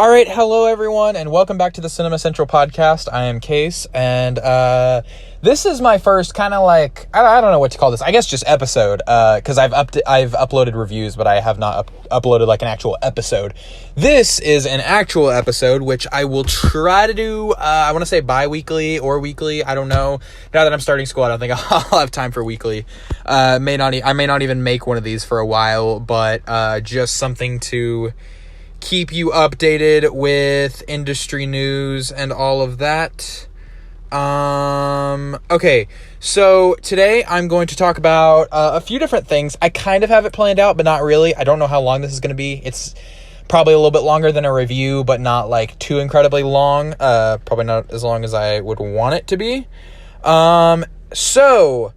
All right, hello everyone, and welcome back to the Cinema Central podcast. I am Case, and this is my first kind of like I don't know what to call this. I guess just episode, because I've uploaded reviews, but I have not uploaded like an actual episode. This is an actual episode, which I will try to do. I want to say bi-weekly or weekly. I don't know. Now that I'm starting school, I don't think I'll have time for weekly. I may not even make one of these for a while, but just something to keep you updated with industry news and all of that. Okay, so today I'm going to talk about a few different things. I kind of have it planned out, but not really. I don't know how long this is going to be. It's probably a little bit longer than a review, but not like too incredibly long. Probably not as long as I would want it to be. So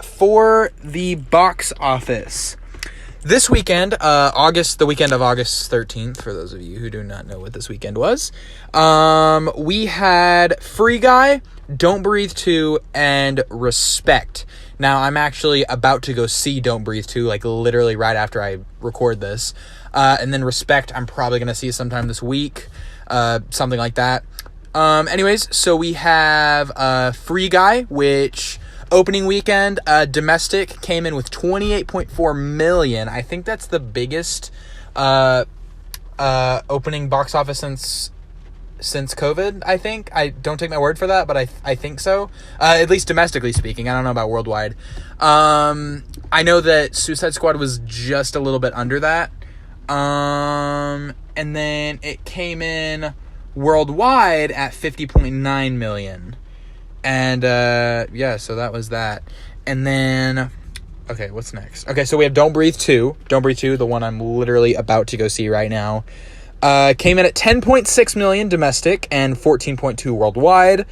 for the box office, this weekend, the weekend of August 13th, for those of you who do not know what this weekend was, we had Free Guy, Don't Breathe 2, and Respect. Now, I'm actually about to go see Don't Breathe 2, like literally right after I record this. And then Respect, I'm probably going to see sometime this week, something like that. Anyways, so we have Free Guy, which opening weekend, domestic came in with 28.4 million. I think that's the biggest opening box office since COVID, I think. I don't take my word for that, but I think so. At least domestically speaking. I don't know about worldwide. I know that Suicide Squad was just a little bit under that. And then it came in worldwide at 50.9 million. And, so that was that. And then, okay, what's next? Okay, so we have Don't Breathe 2. Don't Breathe 2, the one I'm literally about to go see right now. Came in at 10.6 million domestic and 14.2 worldwide.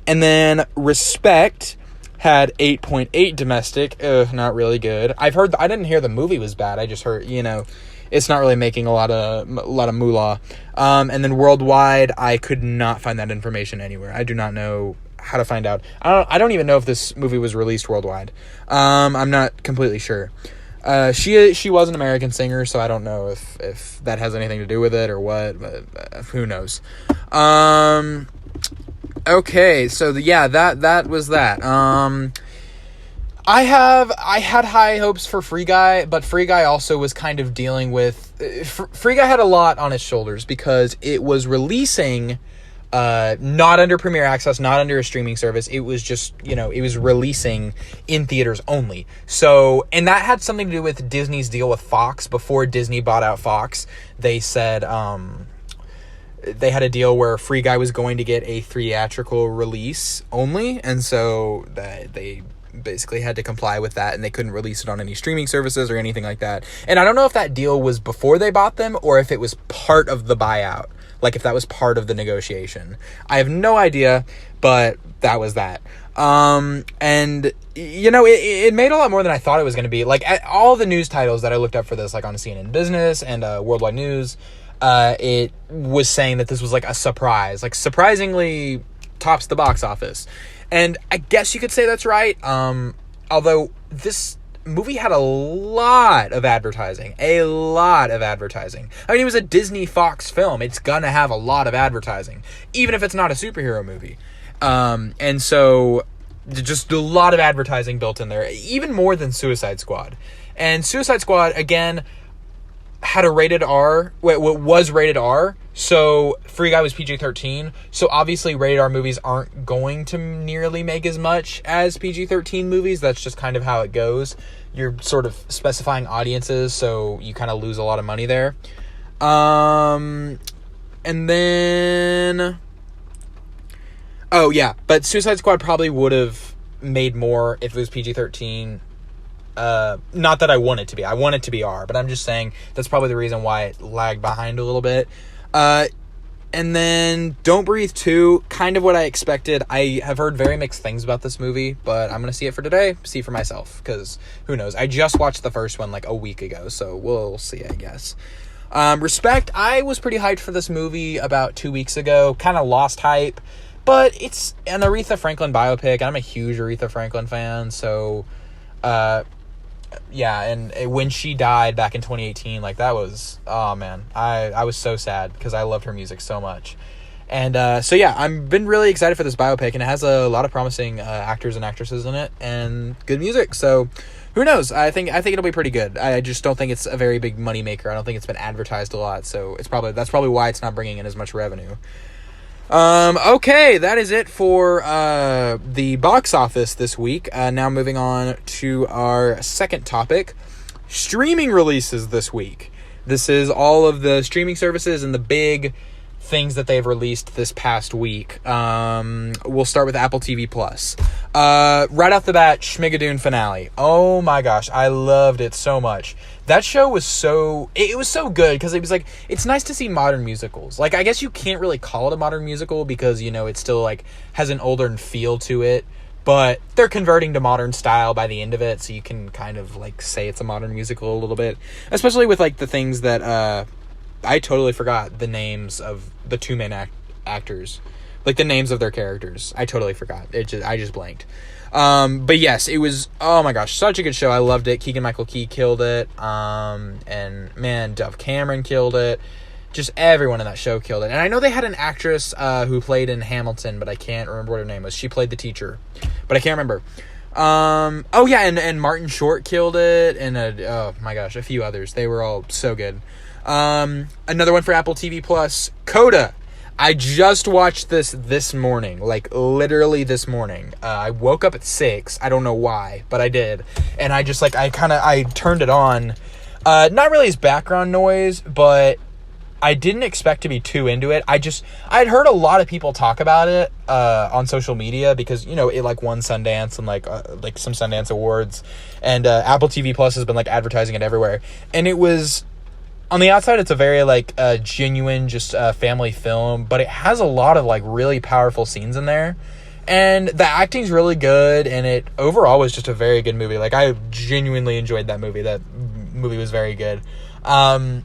And then Respect had 8.8 domestic. Not really good. I didn't hear the movie was bad. I just heard, it's not really making a lot of moolah. And then worldwide, I could not find that information anywhere. I do not know how to find out. I don't even know if this movie was released worldwide. I'm not completely sure. She was an American singer, so I don't know if that has anything to do with it or what, but who knows. Okay, so that was that. I had high hopes for Free Guy, but Free Guy also was kind of dealing with Free Guy had a lot on its shoulders because it was releasing not under Premier Access, not under a streaming service. It was just, it was releasing in theaters only. So, and that had something to do with Disney's deal with Fox. Before Disney bought out Fox, they said, they had a deal where Free Guy was going to get a theatrical release only. And so they basically had to comply with that, and they couldn't release it on any streaming services or anything like that. And I don't know if that deal was before they bought them or if it was part of the buyout. Like if that was part of the negotiation. I have no idea, but that was that. And it made a lot more than I thought it was going to be. Like all the news titles that I looked up for this, like on CNN Business and Worldwide News, it was saying that this was like a surprise, like surprisingly tops the box office. And I guess you could say that's right. Although this movie had a lot of advertising. I mean, it was a Disney Fox film. It's gonna have a lot of advertising, even if it's not a superhero movie. And so just a lot of advertising built in there, even more than Suicide Squad. And Suicide Squad, again, had a rated R, was rated R, so Free Guy was PG-13, so obviously rated R movies aren't going to nearly make as much as PG-13 movies. That's just kind of how it goes. You're sort of specifying audiences, so you kind of lose a lot of money there. And then, but Suicide Squad probably would have made more if it was PG-13. Not that I want it to be. I want it to be R, but I'm just saying that's probably the reason why it lagged behind a little bit. And then Don't Breathe 2, kind of what I expected. I have heard very mixed things about this movie, but I'm going to see it for today, see for myself, because who knows. I just watched the first one like a week ago, so we'll see, I guess. Respect, I was pretty hyped for this movie about 2 weeks ago, kind of lost hype, but it's an Aretha Franklin biopic, and I'm a huge Aretha Franklin fan, so yeah, and when she died back in 2018, like, that was, oh man, I was so sad because I loved her music so much. And so yeah, I've been really excited for this biopic, and it has a lot of promising actors and actresses in it, and good music. So who knows? I think it'll be pretty good. I just don't think it's a very big money maker. I don't think it's been advertised a lot, so that's probably why it's not bringing in as much revenue. Okay, that is it for the box office this week. Now moving on to our second topic, streaming releases this week. This is all of the streaming services and the big things that they've released this past week. We'll start with Apple TV Plus. Right off the bat, Schmigadoon finale. Oh my gosh, I loved it so much. That show was it was so good because it was like, it's nice to see modern musicals. Like, I guess you can't really call it a modern musical because, you know, it still like has an older feel to it, but they're converting to modern style by the end of it, so you can kind of like say it's a modern musical a little bit, especially with like the things that I totally forgot the names of the two main actors, like the names of their characters. I totally forgot. I just blanked. But yes, it was, oh my gosh, such a good show. I loved it. Keegan-Michael Key killed it. And man, Dove Cameron killed it. Just everyone in that show killed it. And I know they had an actress who played in Hamilton, but I can't remember what her name was. She played the teacher, but I can't remember. Oh yeah, and Martin Short killed it, and oh my gosh, a few others. They were all so good. Another one for Apple TV Plus, Coda. I just watched this morning, like literally this morning. I woke up at 6. I don't know why, but I did. And I just like, I turned it on. Not really as background noise, but I didn't expect to be too into it. I'd heard a lot of people talk about it, on social media because, you know, it like won Sundance and like some Sundance awards, and, Apple TV Plus has been like advertising it everywhere. And it was, on the outside, it's a very, like, genuine, just family film, but it has a lot of, like, really powerful scenes in there, and the acting's really good, and it overall was just a very good movie. Like, I genuinely enjoyed that movie. That movie was very good. I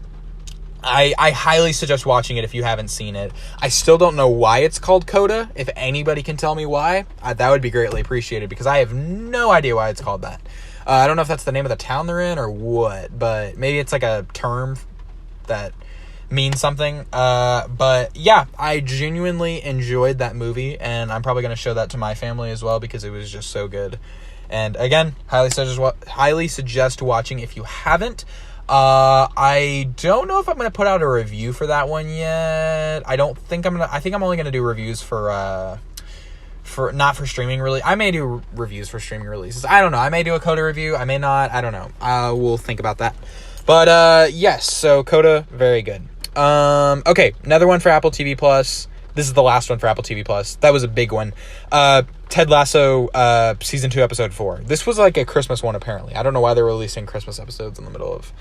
highly suggest watching it if you haven't seen it. I still don't know why it's called Coda. If anybody can tell me why, that would be greatly appreciated, because I have no idea why it's called that. I don't know if that's the name of the town they're in or what, but maybe it's like a term that means something. But yeah, I genuinely enjoyed that movie, and I'm probably going to show that to my family as well because it was just so good. And again, highly suggest watching if you haven't. I don't know if I'm going to put out a review for that one yet. I think I'm only going to do reviews for not for streaming release. I may do reviews for streaming releases. I don't know. I may do a Coda review. I may not. I don't know. We'll think about that. But yes, so Coda, very good. Okay, another one for Apple TV Plus. This is the last one for Apple TV Plus. That was a big one. Ted Lasso, season 2, episode 4. This was like a Christmas one, apparently. I don't know why they're releasing Christmas episodes in the middle of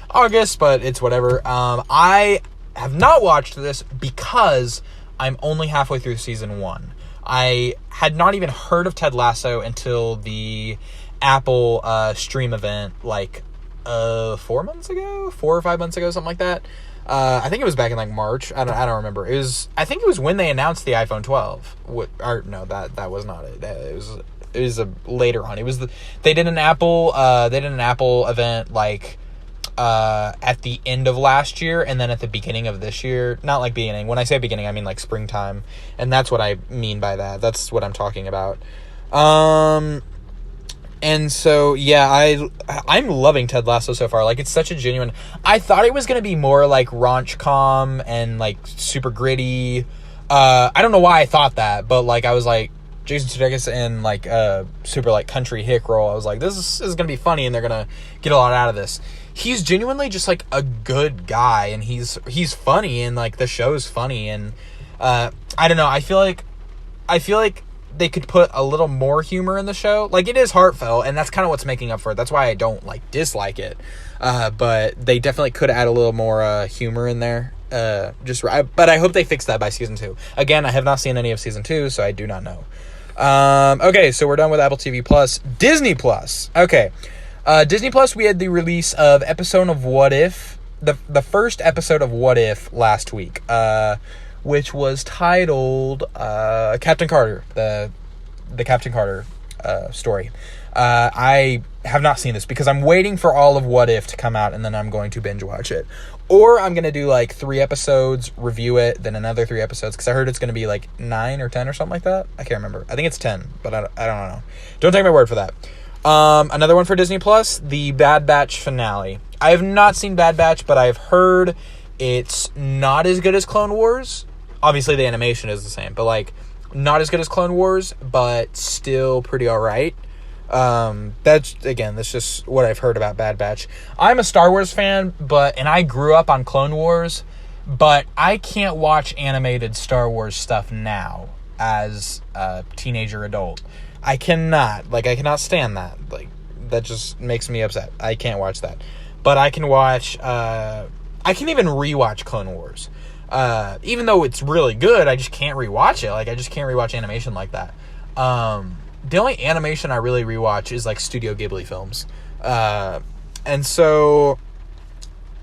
August, but it's whatever. I have not watched this because I'm only halfway through season 1. I had not even heard of Ted Lasso until the Apple stream event, like 4 months ago, 4 or 5 months ago, something like that. I think it was back in like March. I don't remember. I think it was when they announced the iPhone 12. No, that was not it. It was a later on. They did an Apple event like at the end of last year and then at the beginning of this year. Not like beginning. When I say beginning, I mean like springtime, and that's what I mean by that. That's what I'm talking about. And so, yeah, I'm loving Ted Lasso so far. Like, it's such a genuine... I thought it was going to be more, like, raunch-com and, like, super gritty. I don't know why I thought that, but, like, I was like, Jason Sudeikis in, like, super, like, country hick role. I was like, this is going to be funny, and they're going to get a lot out of this. He's genuinely just, like, a good guy, and he's funny, and, like, the show's funny, and, I don't know, I feel like they could put a little more humor in the show. Like, it is heartfelt, and that's kind of what's making up for it. That's why I don't, like, dislike it. But they definitely could add a little more humor in there. But I hope they fix that by season 2. Again, I have not seen any of season 2, so I do not know. Okay, so we're done with Apple TV Plus. Disney Plus. Okay. Disney Plus, we had the release of episode of What If. The first episode of What If last week. Which was titled Captain Carter, the Captain Carter story. I have not seen this because I'm waiting for all of What If to come out, and then I'm going to binge watch it. Or I'm going to do like 3 episodes, review it, then another 3 episodes, because I heard it's going to be like 9 or 10 or something like that. I can't remember. I think it's 10, but I don't know. Don't take my word for that. Another one for Disney Plus, the Bad Batch finale. I have not seen Bad Batch, but I've heard it's not as good as Clone Wars. Obviously, the animation is the same, but like not as good as Clone Wars, but still pretty all right. That's just what I've heard about Bad Batch. I'm a Star Wars fan, and I grew up on Clone Wars, but I can't watch animated Star Wars stuff now as a teenager adult. I cannot stand that. Like, that just makes me upset. I can't watch that. But I can watch, I can even rewatch Clone Wars. Even though it's really good, I just can't rewatch it. Like, I just can't rewatch animation like that. The only animation I really rewatch is, like, Studio Ghibli films. And so,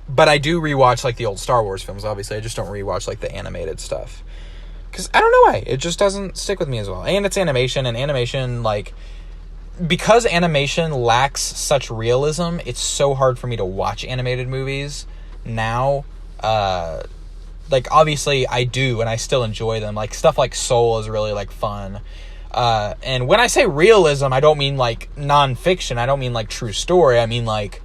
but I do rewatch, like, the old Star Wars films, obviously. I just don't rewatch, like, the animated stuff. Because I don't know why. It just doesn't stick with me as well. And it's animation, and animation, like, because animation lacks such realism, it's so hard for me to watch animated movies now. Like, obviously, I do, and I still enjoy them. Like, stuff like Soul is really, like, fun. And when I say realism, I don't mean, like, nonfiction. I don't mean, like, true story. I mean, like,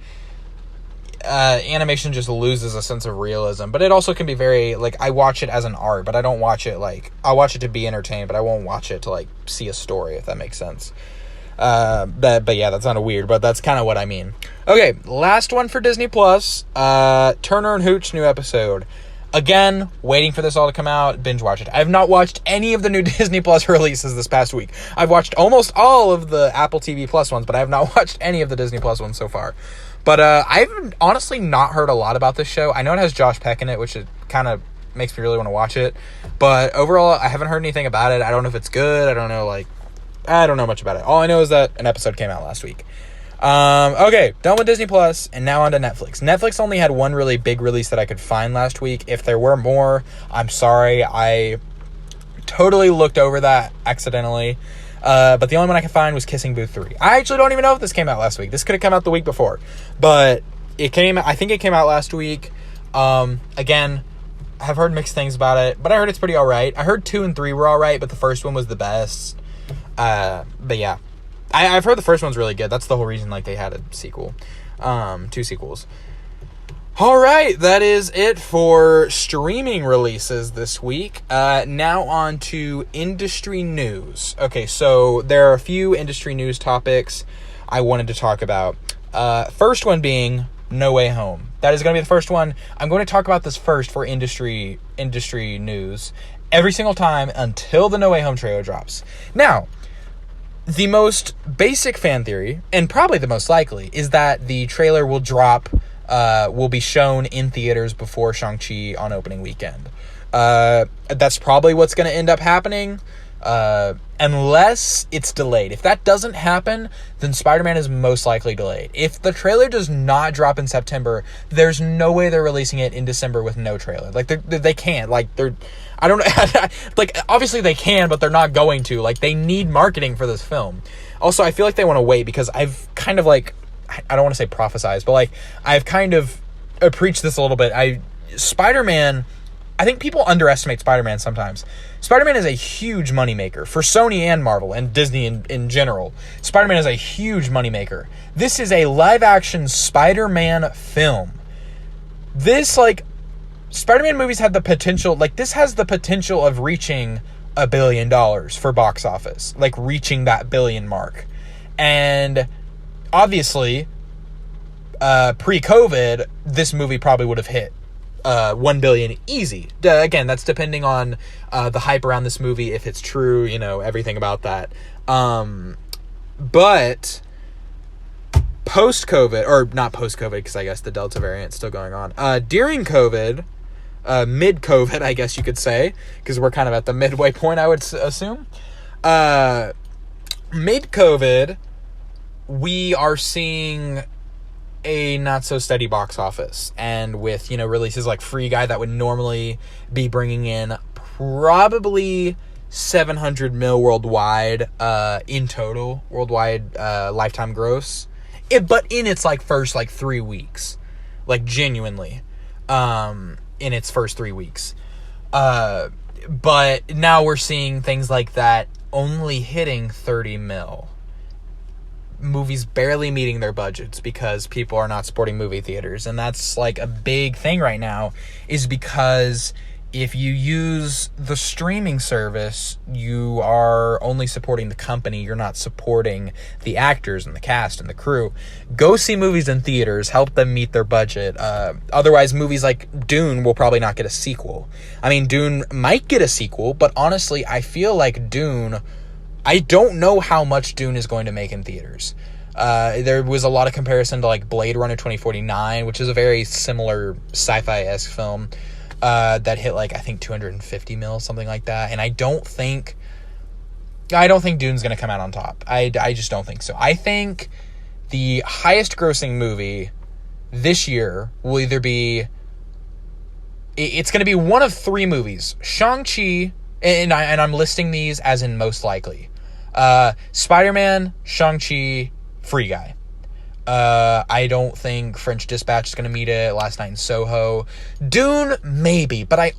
animation just loses a sense of realism. But it also can be very, like, I watch it as an art, but I don't watch it, like, I'll watch it to be entertained, but I won't watch it to, like, see a story, if that makes sense. But yeah, that's kind of weird, but that's kind of what I mean. Okay, last one for Disney Plus, Turner and Hooch new episode. Again, waiting for this all to come out, binge watch it. I have not watched any of the new Disney Plus releases this past week. I've watched almost all of the Apple TV Plus ones, but I have not watched any of the Disney Plus ones so far. But I've honestly not heard a lot about this show. I know it has Josh Peck in it, which it kind of makes me really want to watch it. But overall, I haven't heard anything about it. I don't know if it's good. I don't know much about it. All I know is that an episode came out last week. Okay, done with Disney Plus, and now on to Netflix. Netflix only had one really big release that I could find last week. If there were more, I'm sorry. I totally looked over that accidentally. But the only one I could find was Kissing Booth 3. I actually don't even know if this came out last week. This could have come out the week before. But I think it came out last week. Again, I've heard mixed things about it, but I heard it's pretty alright. I heard 2 and 3 were alright, but the first one was the best. But yeah. I've heard the first one's really good. That's the whole reason, like, they had a sequel. 2 sequels. Alright, that is it for streaming releases this week. Now on to industry news. Okay, so there are a few industry news topics I wanted to talk about. First one being No Way Home. That is going to be the first one. I'm going to talk about this first for industry news every single time until the No Way Home trailer drops. Now, the most basic fan theory, and probably the most likely, is that the trailer will be shown in theaters before Shang-Chi on opening weekend. That's probably what's going to end up happening, unless it's delayed. If that doesn't happen, then Spider-Man is most likely delayed. If the trailer does not drop in September, there's no way they're releasing it in December with no trailer. Like, they can't. Like, I don't know. Like, obviously they can, but they're not going to. Like, they need marketing for this film. Also, I feel like they want to wait because I've kind of, like, I don't want to say prophesized, but, like, I've kind of preached this a little bit. Spider-Man, I think people underestimate Spider-Man sometimes. Spider-Man is a huge moneymaker for Sony and Marvel and Disney in general. Spider-Man is a huge moneymaker. This is a live-action Spider-Man film. This, like, Spider-Man movies have the potential, like, this has the potential of reaching $1 billion for box office. Like, reaching that billion mark. And obviously, pre-COVID, this movie probably would have hit 1 billion easy. Again, that's depending on the hype around this movie, if it's true, everything about that. But post-COVID, or not post-COVID, because I guess the Delta variant is still going on. During COVID, mid-COVID, I guess you could say, because we're kind of at the midway point, I would assume. Mid-COVID, we are seeing a not so steady box office, and with releases like Free Guy that would normally be bringing in probably 700 mil worldwide, in total, worldwide, lifetime gross. But in its, like, first, like, 3 weeks. Like, genuinely. In its first 3 weeks. But now we're seeing things like that only hitting 30 mil. Movies barely meeting their budgets because people are not supporting movie theaters. And that's like a big thing right now, is because if you use the streaming service, you are only supporting the company. You're not supporting the actors and the cast and the crew. Go see movies in theaters. Help them meet their budget. Otherwise, movies like Dune will probably not get a sequel. I mean, Dune might get a sequel, but honestly, I feel like Dune... I don't know how much Dune is going to make in theaters. There was a lot of comparison to like Blade Runner 2049, which is a very similar sci-fi-esque film that hit like, I think 250 mil, something like that. And I don't think Dune's going to come out on top. I just don't think so. I think the highest grossing movie this year will either be... It's going to be one of 3 movies. Shang-Chi, and I'm listing these as in most likely. Spider-Man, Shang-Chi, Free Guy. I don't think French Dispatch is going to meet it. Last Night in Soho. Dune, maybe. But I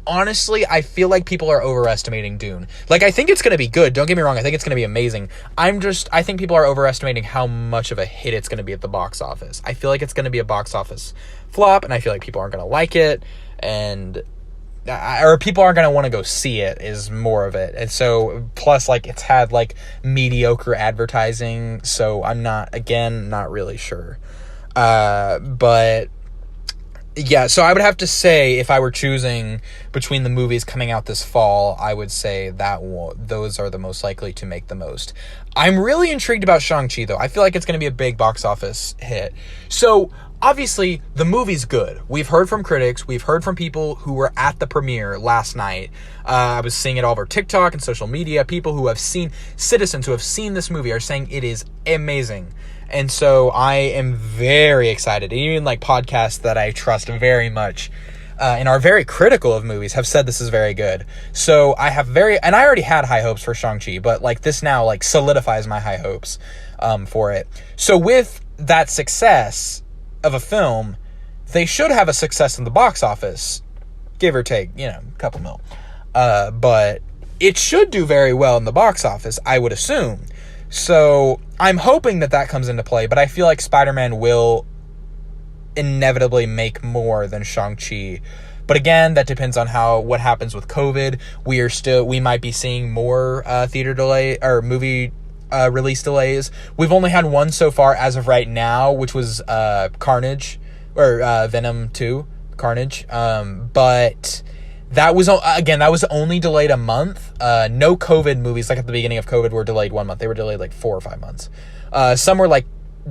feel like people are overestimating Dune. Like, I think it's going to be good. Don't get me wrong. I think it's going to be amazing. I think people are overestimating how much of a hit it's going to be at the box office. I feel like it's going to be a box office flop, and I feel like people aren't going to like it. Or people aren't going to want to go see it, is more of it. And so, plus, like, it's had, like, mediocre advertising, so I'm not really sure. But, yeah, so I would have to say, if I were choosing between the movies coming out this fall, I would say those are the most likely to make the most. I'm really intrigued about Shang-Chi, though. I feel like it's going to be a big box office hit. So... obviously, the movie's good. We've heard from critics. We've heard from people who were at the premiere last night. I was seeing it all over TikTok and social media. Citizens who have seen this movie are saying it is amazing. And so I am very excited. Even like podcasts that I trust very much and are very critical of movies have said this is very good. So I already had high hopes for Shang-Chi, but like this now like solidifies my high hopes for it. So with that success of a film, they should have a success in the box office, give or take, a couple mil. But it should do very well in the box office, I would assume. So I'm hoping that comes into play, but I feel like Spider-Man will inevitably make more than Shang-Chi. But again, that depends on what happens with COVID. We might be seeing more theater delay or movie release delays. We've only had one so far as of right now, which was Carnage, or Venom 2, Carnage. But that was only delayed a month. No COVID movies, like at the beginning of COVID, were delayed 1 month. They were delayed like 4 or 5 months. Some were like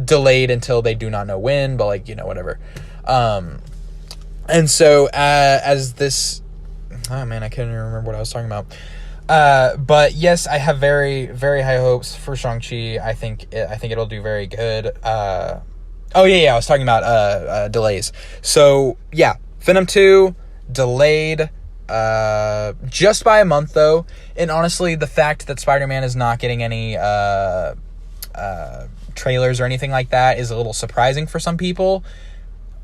delayed until they do not know when, but like, whatever. And so as this... oh man, I can't even remember what I was talking about. But yes, I have very, very high hopes for Shang-Chi. I think it'll do very good. I was talking about, delays. So yeah, Venom 2 delayed, just by a month though. And honestly, the fact that Spider-Man is not getting any, trailers or anything like that is a little surprising for some people.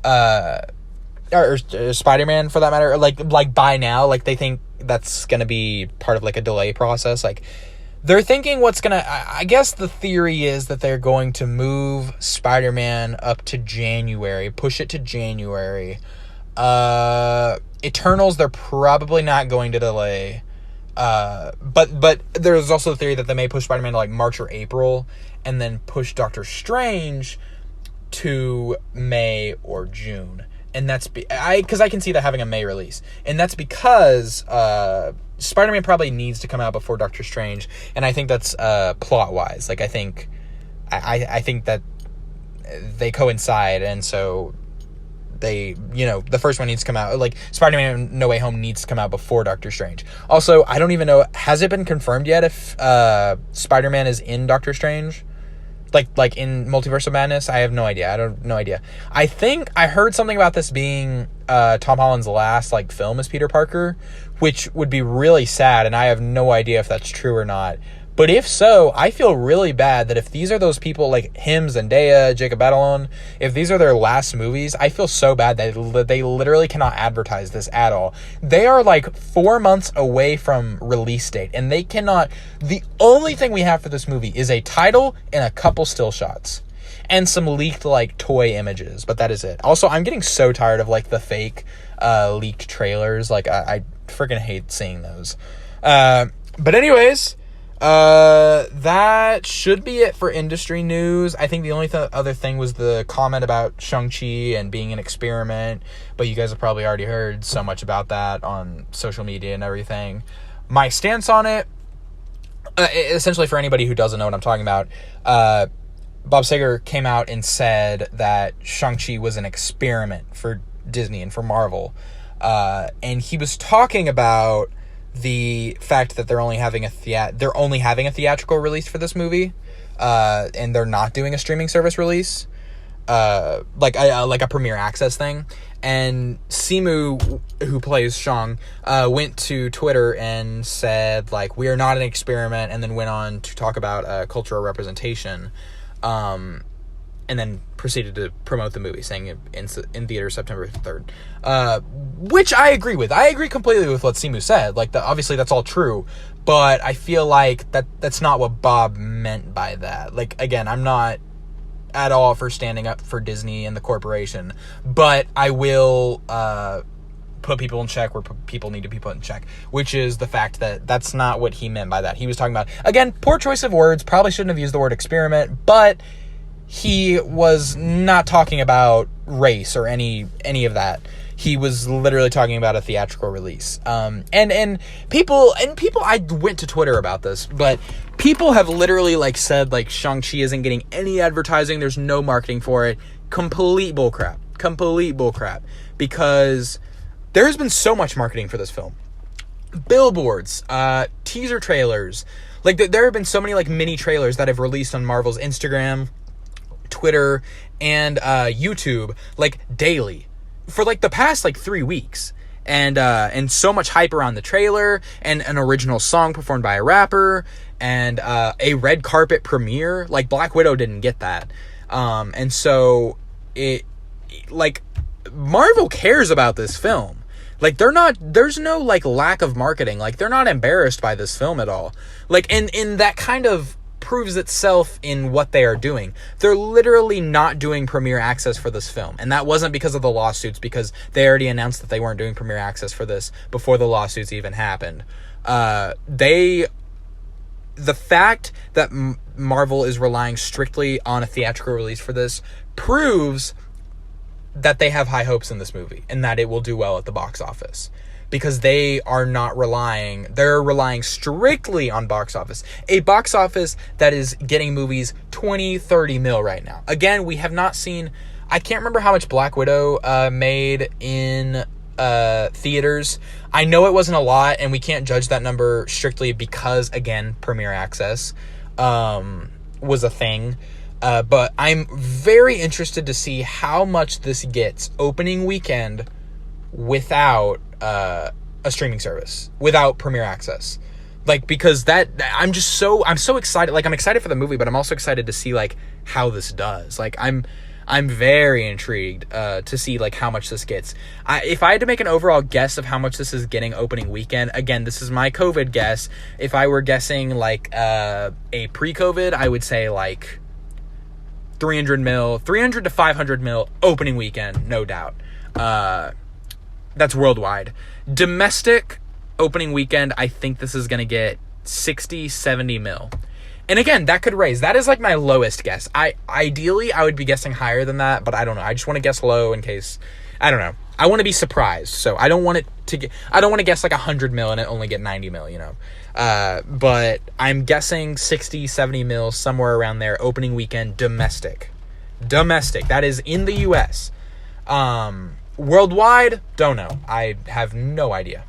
Or Spider-Man for that matter, like by now, like they think that's going to be part of like a delay process. Like they're thinking I guess the theory is that they're going to move Spider-Man up to January, push it to January. Eternals, they're probably not going to delay. But there's also the theory that they may push Spider-Man to like March or April and then push Doctor Strange to May or June. And that's because I can see that having a May release. And that's because Spider-Man probably needs to come out before Doctor Strange. And I think that's plot-wise. Like, I think that they coincide. And so they, the first one needs to come out. Like, Spider-Man No Way Home needs to come out before Doctor Strange. Also, I don't even know, has it been confirmed yet if Spider-Man is in Doctor Strange? Like in Multiverse of Madness? I have no idea. No idea. I think I heard something about this being Tom Holland's last like film as Peter Parker, which would be really sad, and I have no idea if that's true or not. But if so, I feel really bad that if these are those people like him, Zendaya, Jacob Batalon, if these are their last movies, I feel so bad that they literally cannot advertise this at all. They are like 4 months away from release date, and they cannot. The only thing we have for this movie is a title and a couple still shots and some leaked like toy images, but that is it. Also, I'm getting so tired of like the fake leaked trailers. Like I freaking hate seeing those. But anyways, that should be it for industry news. I think the only other thing was the comment about Shang-Chi and being an experiment, but you guys have probably already heard so much about that on social media and everything. My stance on it, essentially for anybody who doesn't know what I'm talking about, Bob Sager came out and said that Shang-Chi was an experiment for Disney and for Marvel, and he was talking about the fact that they're only having a theatrical release for this movie, and they're not doing a streaming service release, like a premiere access thing. And Simu, who plays Shang, went to Twitter and said like, we are not an experiment, and then went on to talk about cultural representation, and then proceeded to promote the movie, saying it in theaters September 3rd. Which I agree with. I agree completely with what Simu said. Like, obviously that's all true, but I feel like that's not what Bob meant by that. Like, again, I'm not at all for standing up for Disney and the corporation, but I will put people in check where people need to be put in check, which is the fact that that's not what he meant by that. He was talking about, again, poor choice of words, probably shouldn't have used the word experiment, but he was not talking about race or any of that. He was literally talking about a theatrical release. And people, I went to Twitter about this, but people have literally like said like Shang-Chi isn't getting any advertising. There's no marketing for it. Complete bullcrap. Because there's been so much marketing for this film. Billboards, teaser trailers. Like there have been so many like mini trailers that have released on Marvel's Instagram, Twitter, and YouTube like daily for like the past like 3 weeks, and so much hype around the trailer, and an original song performed by a rapper, and a red carpet premiere. Like Black Widow didn't get that, and so it like Marvel cares about this film. Like there's no like lack of marketing. Like they're not embarrassed by this film at all. Like and that kind of proves itself in what they are doing. They're literally not doing premiere access for this film, and that wasn't because of the lawsuits, because they already announced that they weren't doing premiere access for this before the lawsuits even happened. The fact that Marvel is relying strictly on a theatrical release for this proves that they have high hopes in this movie and that it will do well at the box office, because they're relying strictly on box office. A box office that is getting movies 20-30 mil right now. Again, we have not seen, I can't remember how much Black Widow made in theaters. I know it wasn't a lot, and we can't judge that number strictly because, again, premiere access was a thing. But I'm very interested to see how much this gets opening weekend without a streaming service, without premiere access. Like, because I'm so excited. Like, I'm excited for the movie, but I'm also excited to see like how this does. Like, I'm very intrigued to see like how much this gets. If I had to make an overall guess of how much this is getting opening weekend, again, this is my COVID guess. If I were guessing like a pre-COVID, I would say like 300 to 500 mil opening weekend, no doubt. That's worldwide. Domestic opening weekend, I think this is going to get 60, 70 mil. And again, that could raise. That is like my lowest guess. Ideally, I would be guessing higher than that, but I don't know. I just want to guess low in case, I don't know. I want to be surprised. So I don't want to guess like 100 mil and it only get 90 mil, you know. But I'm guessing 60, 70 mil, somewhere around there, opening weekend, domestic. That is in the US. Worldwide, don't know. I have no idea.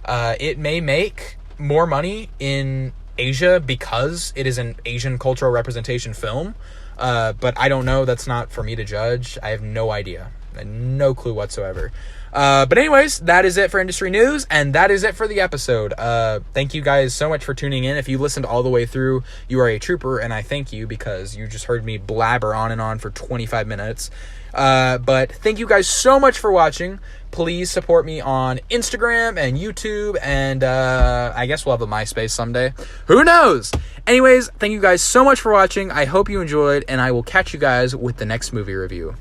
It may make more money in Asia because it is an Asian cultural representation film. But I don't know. That's not for me to judge. I have no idea. No clue whatsoever. But anyways, that is it for industry news, and that is it for the episode. Thank you guys so much for tuning in. If you listened all the way through, you are a trooper, and I thank you because you just heard me blabber on and on for 25 minutes. But thank you guys so much for watching. Please support me on Instagram and YouTube, and I guess we'll have a MySpace someday. Who knows? Anyways, thank you guys so much for watching. I hope you enjoyed, and I will catch you guys with the next movie review.